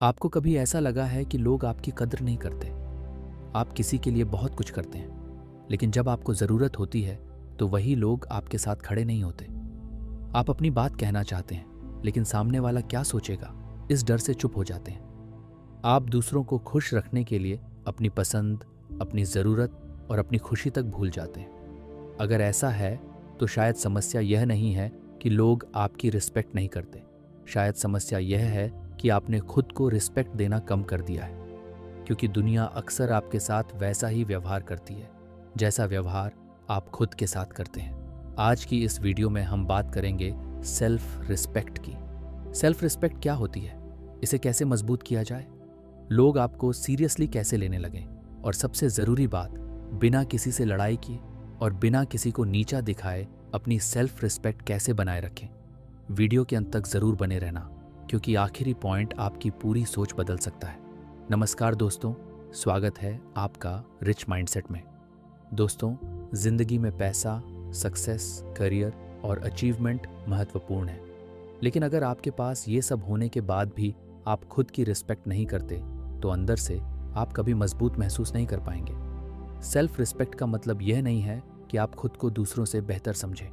आपको कभी ऐसा लगा है कि लोग आपकी कद्र नहीं करते? आप किसी के लिए बहुत कुछ करते हैं, लेकिन जब आपको ज़रूरत होती है, तो वही लोग आपके साथ खड़े नहीं होते। आप अपनी बात कहना चाहते हैं, लेकिन सामने वाला क्या सोचेगा, इस डर से चुप हो जाते हैं। आप दूसरों को खुश रखने के लिए अपनी पसंद, अपनी ज़रूरत और अपनी खुशी तक भूल जाते हैं। अगर ऐसा है, तो शायद समस्या यह नहीं है कि लोग आपकी रिस्पेक्ट नहीं करते। शायद समस्या यह है कि आपने खुद को रिस्पेक्ट देना कम कर दिया है, क्योंकि दुनिया अक्सर आपके साथ वैसा ही व्यवहार करती है जैसा व्यवहार आप खुद के साथ करते हैं। आज की इस वीडियो में हम बात करेंगे सेल्फ रिस्पेक्ट की। सेल्फ रिस्पेक्ट क्या होती है, इसे कैसे मजबूत किया जाए, लोग आपको सीरियसली कैसे लेने लगें, और सबसे ज़रूरी बात, बिना किसी से लड़ाई किए और बिना किसी को नीचा दिखाए अपनी सेल्फ रिस्पेक्ट कैसे बनाए रखें। वीडियो के अंत तक ज़रूर बने रहना, क्योंकि आखिरी पॉइंट आपकी पूरी सोच बदल सकता है। नमस्कार दोस्तों, स्वागत है आपका रिच माइंडसेट में। दोस्तों, जिंदगी में पैसा, सक्सेस, करियर और अचीवमेंट महत्वपूर्ण है, लेकिन अगर आपके पास ये सब होने के बाद भी आप खुद की रिस्पेक्ट नहीं करते, तो अंदर से आप कभी मजबूत महसूस नहीं कर पाएंगे। सेल्फ रिस्पेक्ट का मतलब यह नहीं है कि आप खुद को दूसरों से बेहतर समझें।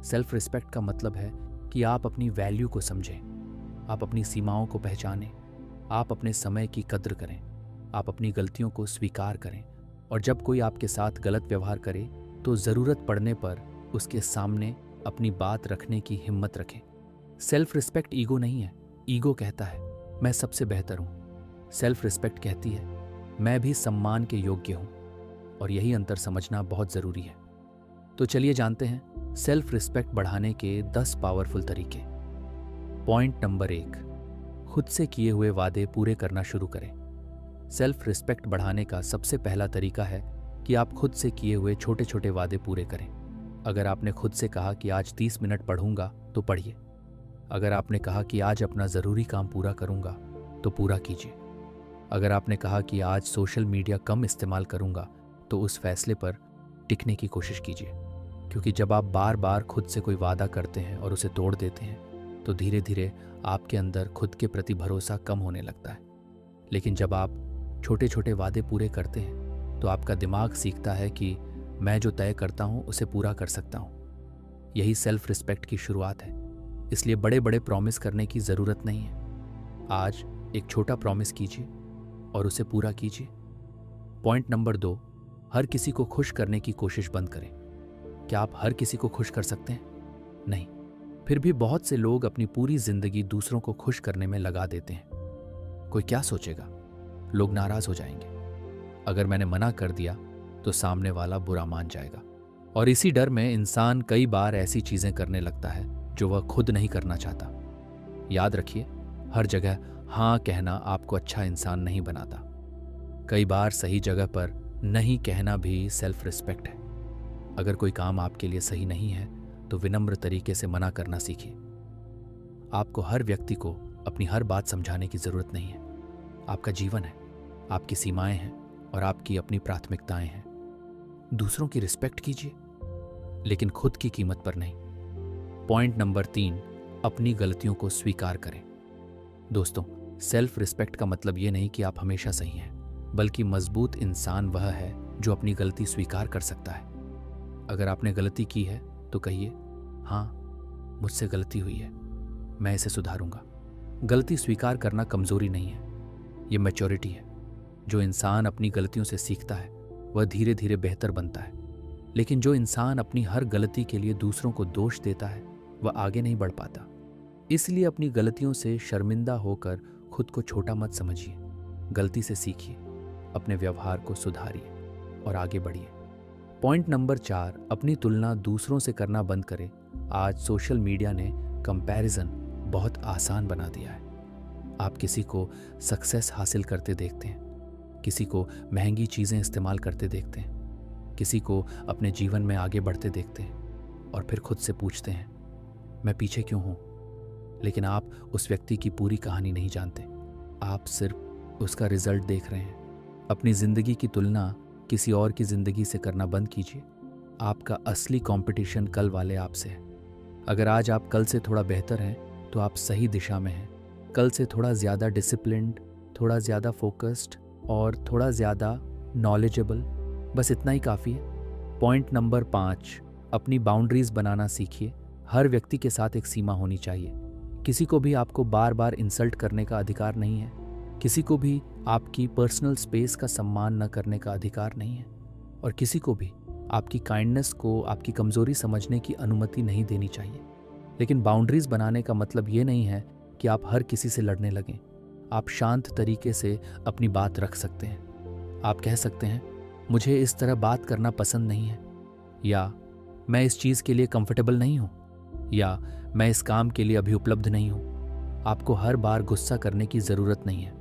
सेल्फ रिस्पेक्ट का मतलब है कि आप अपनी वैल्यू को समझें, आप अपनी सीमाओं को पहचानें, आप अपने समय की कद्र करें, आप अपनी गलतियों को स्वीकार करें, और जब कोई आपके साथ गलत व्यवहार करे तो ज़रूरत पड़ने पर उसके सामने अपनी बात रखने की हिम्मत रखें। सेल्फ रिस्पेक्ट ईगो नहीं है। ईगो कहता है मैं सबसे बेहतर हूँ। सेल्फ रिस्पेक्ट कहती है मैं भी सम्मान के योग्य हूँ, और यही अंतर समझना बहुत ज़रूरी है। तो चलिए जानते हैं सेल्फ रिस्पेक्ट बढ़ाने के 10 पावरफुल तरीके। पॉइंट नंबर 1, खुद से किए हुए वादे पूरे करना शुरू करें। सेल्फ रिस्पेक्ट बढ़ाने का सबसे पहला तरीका है कि आप खुद से किए हुए छोटे छोटे वादे पूरे करें। अगर आपने खुद से कहा कि आज 30 मिनट पढ़ूंगा, तो पढ़िए। अगर आपने कहा कि आज अपना ज़रूरी काम पूरा करूंगा, तो पूरा कीजिए। अगर आपने कहा कि आज सोशल मीडिया कम इस्तेमाल करूंगा, तो उस फैसले पर टिकने की कोशिश कीजिए। क्योंकि जब आप बार बार खुद से कोई वादा करते हैं और उसे तोड़ देते हैं, तो धीरे धीरे आपके अंदर खुद के प्रति भरोसा कम होने लगता है। लेकिन जब आप छोटे छोटे वादे पूरे करते हैं, तो आपका दिमाग सीखता है कि मैं जो तय करता हूँ उसे पूरा कर सकता हूँ। यही सेल्फ रिस्पेक्ट की शुरुआत है। इसलिए बड़े बड़े प्रॉमिस करने की ज़रूरत नहीं है। आज एक छोटा प्रॉमिस कीजिए और उसे पूरा कीजिए। पॉइंट नंबर 2, हर किसी को खुश करने की कोशिश बंद करें। क्या आप हर किसी को खुश कर सकते हैं? नहीं। फिर भी बहुत से लोग अपनी पूरी जिंदगी दूसरों को खुश करने में लगा देते हैं। कोई क्या सोचेगा? लोग नाराज हो जाएंगे। अगर मैंने मना कर दिया तो सामने वाला बुरा मान जाएगा, और इसी डर में इंसान कई बार ऐसी चीजें करने लगता है जो वह खुद नहीं करना चाहता। याद रखिए, हर जगह हाँ कहना आपको अच्छा इंसान नहीं बनाता। कई बार सही जगह पर नहीं कहना भी सेल्फ रिस्पेक्ट है। अगर कोई काम आपके लिए सही नहीं है, तो विनम्र तरीके से मना करना सीखिए। आपको हर व्यक्ति को अपनी हर बात समझाने की जरूरत नहीं है। आपका जीवन है, आपकी सीमाएं हैं और आपकी अपनी प्राथमिकताएं हैं। दूसरों की रिस्पेक्ट कीजिए, लेकिन खुद की कीमत पर नहीं। पॉइंट नंबर 3, अपनी गलतियों को स्वीकार करें। दोस्तों, सेल्फ रिस्पेक्ट का मतलब ये नहीं कि आप हमेशा सही हैं, बल्कि मजबूत इंसान वह है जो अपनी गलती स्वीकार कर सकता है। अगर आपने गलती की है, तो कहिए हाँ, मुझसे गलती हुई है, मैं इसे सुधारूंगा। गलती स्वीकार करना कमजोरी नहीं है, ये मैच्योरिटी है। जो इंसान अपनी गलतियों से सीखता है, वह धीरे धीरे बेहतर बनता है। लेकिन जो इंसान अपनी हर गलती के लिए दूसरों को दोष देता है, वह आगे नहीं बढ़ पाता। इसलिए अपनी गलतियों से शर्मिंदा होकर खुद को छोटा मत समझिए। गलती से सीखिए, अपने व्यवहार को सुधारिए और आगे बढ़िए। पॉइंट नंबर 4, अपनी तुलना दूसरों से करना बंद करें। आज सोशल मीडिया ने कंपैरिजन बहुत आसान बना दिया है। आप किसी को सक्सेस हासिल करते देखते हैं, किसी को महंगी चीज़ें इस्तेमाल करते देखते हैं, किसी को अपने जीवन में आगे बढ़ते देखते हैं, और फिर खुद से पूछते हैं मैं पीछे क्यों हूँ। लेकिन आप उस व्यक्ति की पूरी कहानी नहीं जानते। आप सिर्फ उसका रिजल्ट देख रहे हैं। अपनी ज़िंदगी की तुलना किसी और की ज़िंदगी से करना बंद कीजिए। आपका असली कंपटीशन कल वाले आपसे है। अगर आज आप कल से थोड़ा बेहतर हैं, तो आप सही दिशा में हैं। कल से थोड़ा ज़्यादा डिसिप्लिन्ड थोड़ा ज़्यादा फोकस्ड और थोड़ा ज़्यादा नॉलेजेबल, बस इतना ही काफ़ी है। पॉइंट नंबर 5, अपनी बाउंड्रीज़ बनाना सीखिए। हर व्यक्ति के साथ एक सीमा होनी चाहिए। किसी को भी आपको बार बार इंसल्ट करने का अधिकार नहीं है। किसी को भी आपकी पर्सनल स्पेस का सम्मान न करने का अधिकार नहीं है। और किसी को भी आपकी काइंडनेस को आपकी कमज़ोरी समझने की अनुमति नहीं देनी चाहिए। लेकिन बाउंड्रीज़ बनाने का मतलब ये नहीं है कि आप हर किसी से लड़ने लगें। आप शांत तरीके से अपनी बात रख सकते हैं। आप कह सकते हैं, मुझे इस तरह बात करना पसंद नहीं है, या मैं इस चीज़ के लिए कंफर्टेबल नहीं हूँ, या मैं इस काम के लिए अभी उपलब्ध नहीं हूँ। आपको हर बार गुस्सा करने की ज़रूरत नहीं है।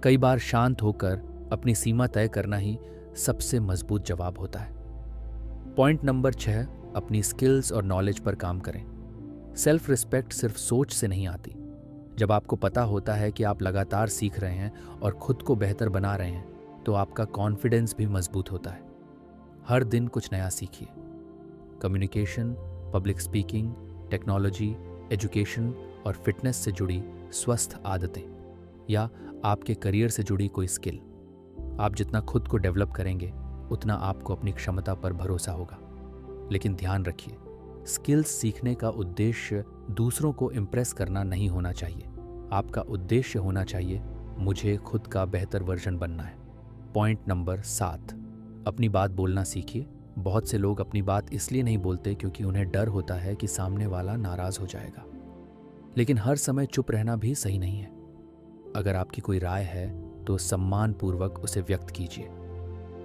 कई बार शांत होकर अपनी सीमा तय करना ही सबसे मजबूत जवाब होता है। पॉइंट नंबर 6, अपनी स्किल्स और नॉलेज पर काम करें। सेल्फ रिस्पेक्ट सिर्फ सोच से नहीं आती। जब आपको पता होता है कि आप लगातार सीख रहे हैं और खुद को बेहतर बना रहे हैं, तो आपका कॉन्फिडेंस भी मजबूत होता है। हर दिन कुछ नया सीखिए। Communication, public speaking, technology, education और फिटनेस से जुड़ी स्वस्थ आदतें, या आपके करियर से जुड़ी कोई स्किल। आप जितना खुद को डेवलप करेंगे, उतना आपको अपनी क्षमता पर भरोसा होगा। लेकिन ध्यान रखिए, स्किल्स सीखने का उद्देश्य दूसरों को इम्प्रेस करना नहीं होना चाहिए। आपका उद्देश्य होना चाहिए, मुझे खुद का बेहतर वर्जन बनना है। पॉइंट नंबर 7, अपनी बात बोलना सीखिए। बहुत से लोग अपनी बात इसलिए नहीं बोलते क्योंकि उन्हें डर होता है कि सामने वाला नाराज हो जाएगा। लेकिन हर समय चुप रहना भी सही नहीं है। अगर आपकी कोई राय है तो सम्मानपूर्वक उसे व्यक्त कीजिए।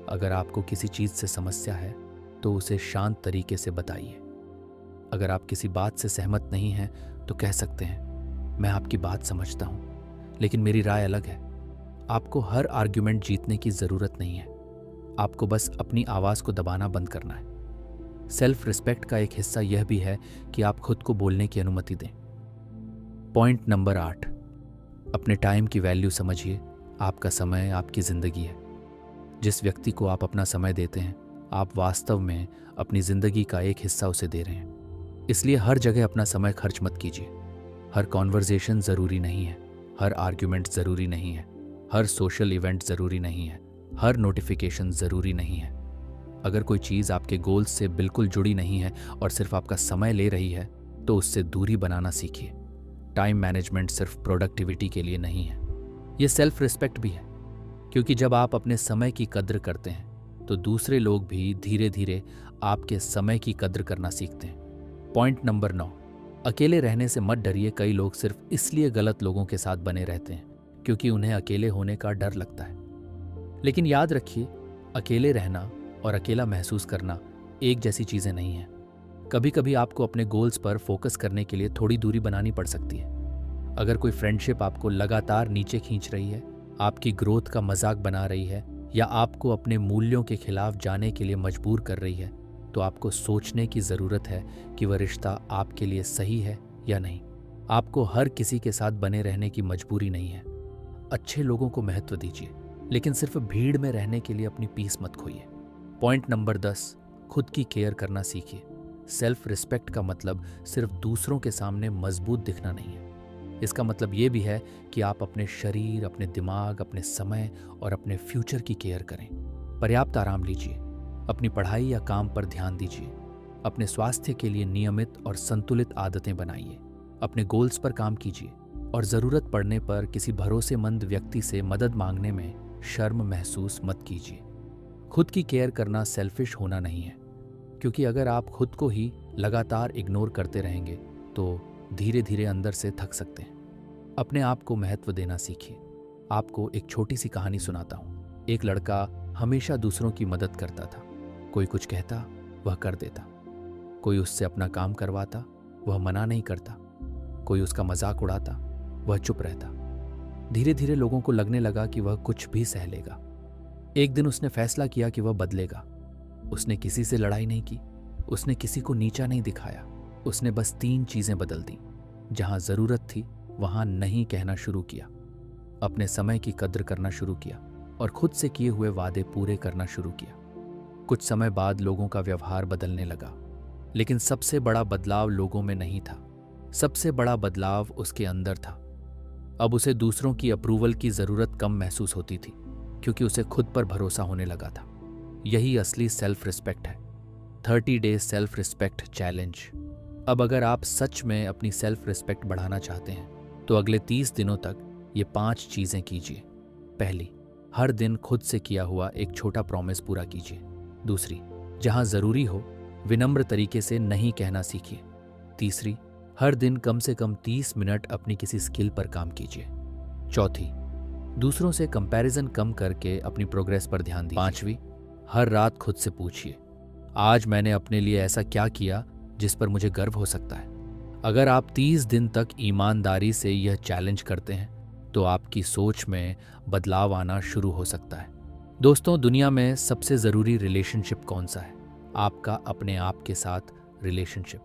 अगर आपको किसी चीज़ से समस्या है तो उसे शांत तरीके से बताइए। अगर आप किसी बात से सहमत नहीं हैं तो कह सकते हैं, मैं आपकी बात समझता हूँ, लेकिन मेरी राय अलग है। आपको हर आर्ग्यूमेंट जीतने की ज़रूरत नहीं है। आपको बस अपनी आवाज़ को दबाना बंद करना है। सेल्फ रिस्पेक्ट का एक हिस्सा यह भी है कि आप खुद को बोलने की अनुमति दें। पॉइंट नंबर 8, अपने टाइम की वैल्यू समझिए। आपका समय आपकी ज़िंदगी है। जिस व्यक्ति को आप अपना समय देते हैं, आप वास्तव में अपनी ज़िंदगी का एक हिस्सा उसे दे रहे हैं। इसलिए हर जगह अपना समय खर्च मत कीजिए। हर कॉन्वर्जेशन ज़रूरी नहीं है, हर आर्ग्यूमेंट ज़रूरी नहीं है, हर सोशल इवेंट ज़रूरी नहीं है, हर नोटिफिकेशन ज़रूरी नहीं है। अगर कोई चीज़ आपके गोल्स से बिल्कुल जुड़ी नहीं है और सिर्फ आपका समय ले रही है, तो उससे दूरी बनाना सीखिए। टाइम मैनेजमेंट सिर्फ प्रोडक्टिविटी के लिए नहीं है, ये सेल्फ रिस्पेक्ट भी है। क्योंकि जब आप अपने समय की कद्र करते हैं, तो दूसरे लोग भी धीरे धीरे आपके समय की कद्र करना सीखते हैं। पॉइंट नंबर 9, अकेले रहने से मत डरिए। कई लोग सिर्फ इसलिए गलत लोगों के साथ बने रहते हैं क्योंकि उन्हें अकेले होने का डर लगता है। लेकिन याद रखिए, अकेले रहना और अकेला महसूस करना एक जैसी चीज़ें नहीं हैं। कभी कभी आपको अपने गोल्स पर फोकस करने के लिए थोड़ी दूरी बनानी पड़ सकती है। अगर कोई फ्रेंडशिप आपको लगातार नीचे खींच रही है, आपकी ग्रोथ का मजाक बना रही है, या आपको अपने मूल्यों के खिलाफ जाने के लिए मजबूर कर रही है, तो आपको सोचने की ज़रूरत है कि वह रिश्ता आपके लिए सही है या नहीं। आपको हर किसी के साथ बने रहने की मजबूरी नहीं है। अच्छे लोगों को महत्व दीजिए, लेकिन सिर्फ भीड़ में रहने के लिए अपनी पीस मत खोइए। पॉइंट नंबर 10, खुद की केयर करना सीखिए। सेल्फ रिस्पेक्ट का मतलब सिर्फ दूसरों के सामने मजबूत दिखना नहीं है। इसका मतलब ये भी है कि आप अपने शरीर, अपने दिमाग, अपने समय और अपने फ्यूचर की केयर करें। पर्याप्त आराम लीजिए। अपनी पढ़ाई या काम पर ध्यान दीजिए। अपने स्वास्थ्य के लिए नियमित और संतुलित आदतें बनाइए। अपने गोल्स पर काम कीजिए और ज़रूरत पड़ने पर किसी भरोसेमंद व्यक्ति से मदद मांगने में शर्म महसूस मत कीजिए। खुद की केयर करना सेल्फिश होना नहीं है, क्योंकि अगर आप खुद को ही लगातार इग्नोर करते रहेंगे तो धीरे धीरे अंदर से थक सकते हैं। अपने आप को महत्व देना सीखिए। आपको एक छोटी सी कहानी सुनाता हूँ। एक लड़का हमेशा दूसरों की मदद करता था। कोई कुछ कहता, वह कर देता। कोई उससे अपना काम करवाता, वह मना नहीं करता। कोई उसका मजाक उड़ाता, वह चुप रहता। धीरे धीरे लोगों को लगने लगा कि वह कुछ भी सह लेगा। एक दिन उसने फैसला किया कि वह बदलेगा। उसने किसी से लड़ाई नहीं की, उसने किसी को नीचा नहीं दिखाया। उसने बस 3 चीजें बदल दी। जहां जरूरत थी वहां नहीं कहना शुरू किया, अपने समय की कद्र करना शुरू किया और खुद से किए हुए वादे पूरे करना शुरू किया। कुछ समय बाद लोगों का व्यवहार बदलने लगा, लेकिन सबसे बड़ा बदलाव लोगों में नहीं था, सबसे बड़ा बदलाव उसके अंदर था। अब उसे दूसरों की अप्रूवल की ज़रूरत कम महसूस होती थी, क्योंकि उसे खुद पर भरोसा होने लगा था। यही असली सेल्फ रिस्पेक्ट है। 30 डे सेल्फ रिस्पेक्ट चैलेंज। अब अगर आप सच में अपनी सेल्फ रिस्पेक्ट बढ़ाना चाहते हैं तो अगले 30 दिनों तक ये 5 चीज़ें कीजिए। पहली, हर दिन खुद से किया हुआ एक छोटा प्रॉमिस पूरा कीजिए। दूसरी, जहां ज़रूरी हो विनम्र तरीके से नहीं कहना सीखिए। तीसरी, हर दिन कम से कम 30 मिनट अपनी किसी स्किल पर काम कीजिए। चौथी, दूसरों से कंपैरिजन कम करके अपनी प्रोग्रेस पर ध्यान दीजिए। पांचवी, हर रात खुद से पूछिए, आज मैंने अपने लिए ऐसा क्या किया जिस पर मुझे गर्व हो सकता है। अगर आप 30 दिन तक ईमानदारी से यह चैलेंज करते हैं तो आपकी सोच में बदलाव आना शुरू हो सकता है। दोस्तों, दुनिया में सबसे ज़रूरी रिलेशनशिप कौन सा है? आपका अपने आप के साथ रिलेशनशिप,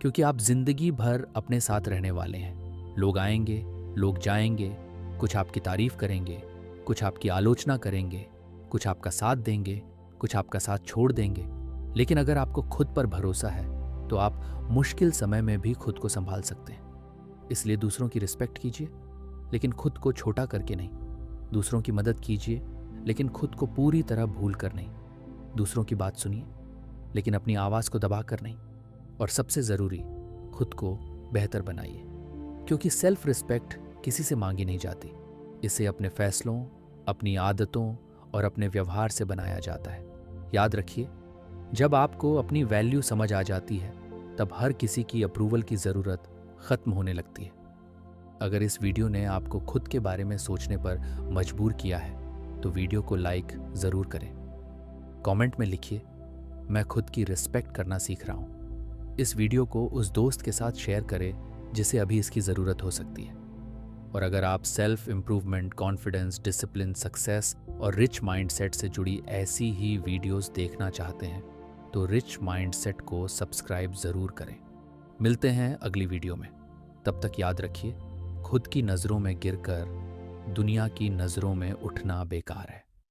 क्योंकि आप जिंदगी भर अपने साथ रहने वाले हैं। लोग आएंगे, लोग जाएंगे, कुछ आपकी तारीफ करेंगे, कुछ आपकी आलोचना करेंगे, कुछ आपका साथ देंगे, कुछ आपका साथ छोड़ देंगे। लेकिन अगर आपको खुद पर भरोसा है तो आप मुश्किल समय में भी खुद को संभाल सकते हैं। इसलिए दूसरों की रिस्पेक्ट कीजिए, लेकिन खुद को छोटा करके नहीं। दूसरों की मदद कीजिए, लेकिन खुद को पूरी तरह भूल कर नहीं। दूसरों की बात सुनिए, लेकिन अपनी आवाज़ को दबा कर नहीं। और सबसे ज़रूरी, खुद को बेहतर बनाइए, क्योंकि सेल्फ रिस्पेक्ट किसी से मांगी नहीं जाती। इसे अपने फैसलों, अपनी आदतों और अपने व्यवहार से बनाया जाता है। याद रखिए, जब आपको अपनी वैल्यू समझ आ जाती है तब हर किसी की अप्रूवल की ज़रूरत ख़त्म होने लगती है। अगर इस वीडियो ने आपको खुद के बारे में सोचने पर मजबूर किया है तो वीडियो को लाइक ज़रूर करें। कमेंट में लिखिए, मैं खुद की रिस्पेक्ट करना सीख रहा हूँ। इस वीडियो को उस दोस्त के साथ शेयर करें जिसे अभी इसकी ज़रूरत हो सकती है। और अगर आप self improvement, confidence, discipline, success और रिच माइंडसेट से जुड़ी ऐसी ही वीडियोस देखना चाहते हैं तो रिच माइंडसेट को सब्सक्राइब ज़रूर करें। मिलते हैं अगली वीडियो में। तब तक याद रखिए, खुद की नज़रों में गिरकर दुनिया की नज़रों में उठना बेकार है।